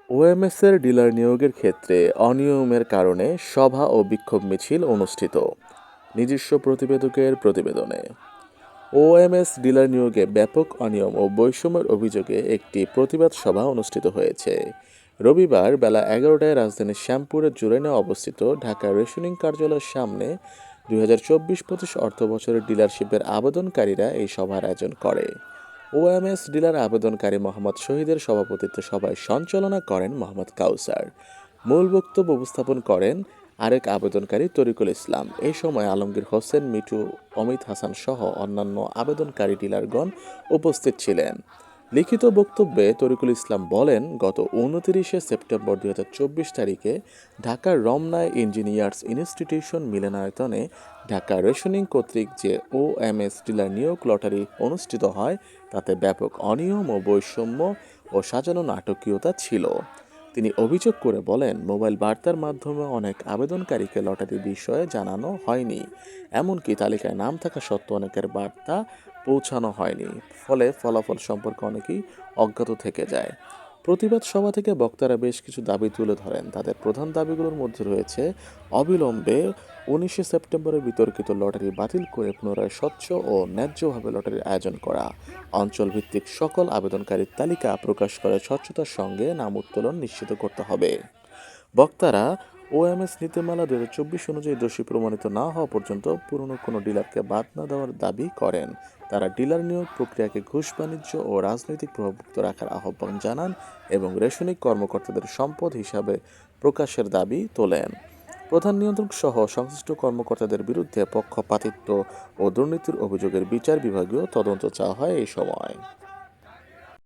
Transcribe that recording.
ওএমএসের dealer নিয়োগের ক্ষেত্রে অনিয়মের কারণে সভা ও বিক্ষোভ মিছিল অনুষ্ঠিত। নিজস্ব প্রতিবেদকের প্রতিবেদনে ওএমএস ডিলার নিয়োগে ব্যাপক অনিয়ম ও বৈষম্যের অভিযোগে একটি প্রতিবাদ সভা অনুষ্ঠিত হয়েছে। রবিবার বেলা 11টায় রাজধানীর শ্যামপুরের জুরাইনে অবস্থিত ঢাকা রেশনিং কার্যালয়ের সামনে 2024-25 অর্থবছরের ডিলারশিপের আবেদনকারীরা এই সভার আয়োজন করে। ওএমএস ডিলার আবেদনকারী মোহাম্মদ শহীদের সভাপতিত্বে সভায় সঞ্চালনা করেন মোহাম্মদ কাউসার। মূল বক্তব্য উপস্থাপন করেন আরেক আবেদনকারী তরিকুল ইসলাম। এই সময় আলমগীর হোসেন মিঠু, অমিত হাসান সহ অন্যান্য আবেদনকারী ডিলারগণ উপস্থিত ছিলেন। লিখিত বক্তব্যে তরিকুল ইসলাম বলেন, গত 29 সেপ্টেম্বর 2024 তারিখে ঢাকার রমনায় ইঞ্জিনিয়ার্স ইনস্টিটিউশন মিলনায়তনে ঢাকা রেশনিং কর্তৃক যে ওএমএস ডিলার নিয়োগ লটারি অনুষ্ঠিত হয় তাতে ব্যাপক অনিয়ম ও বৈষম্য ও সাজানো নাটকীয়তা ছিল। তিনি অভিযোগ করে বলেন, মোবাইল বার্তার মাধ্যমে অনেক আবেদনকারীকে লটারির বিষয়ে জানানো হয়নি, এমনকি তালিকায় নাম থাকা সত্ত্বেও অনেকের বার্তা পৌঁছানো হয়নি, ফলে ফলাফল সম্পর্কে অনেকেই অজ্ঞাত থেকে যায়। প্রতিবাদ সভা থেকে বক্তারা বেশ কিছু দাবি তুলে ধরেন। তাদের প্রধান দাবিগুলোর মধ্যে রয়েছে অবিলম্বে 19 সেপ্টেম্বরের বিতর্কিত লটারি বাতিল করে পুনরায় স্বচ্ছ ও ন্যায্যভাবে লটারির আয়োজন করা, অঞ্চলভিত্তিক সকল আবেদনকারীর তালিকা প্রকাশ করে স্বচ্ছতার সঙ্গে নাম উত্তোলন নিশ্চিত করতে হবে। বক্তারা ওএমএস নীতিমালা 2024 অনুযায়ী দোষী প্রমাণিত না হওয়া পর্যন্ত পুরনো কোনো ডিলারকে বাদ না দেওয়ার দাবি করেন। তারা ডিলার নিয়োগ প্রক্রিয়াকে ঘুষ বাণিজ্য ও রাজনৈতিক প্রভাবমুক্ত রাখার আহ্বান জানান এবং রেশনিক কর্মকর্তাদের সম্পদ হিসাবে প্রকাশের দাবি তোলেন। প্রধান নিয়ন্ত্রক সহ সংশ্লিষ্ট কর্মকর্তাদের বিরুদ্ধে পক্ষপাতিত্ব ও দুর্নীতির অভিযোগের বিচার বিভাগীয় তদন্ত চাওয়া হয় এই সময়।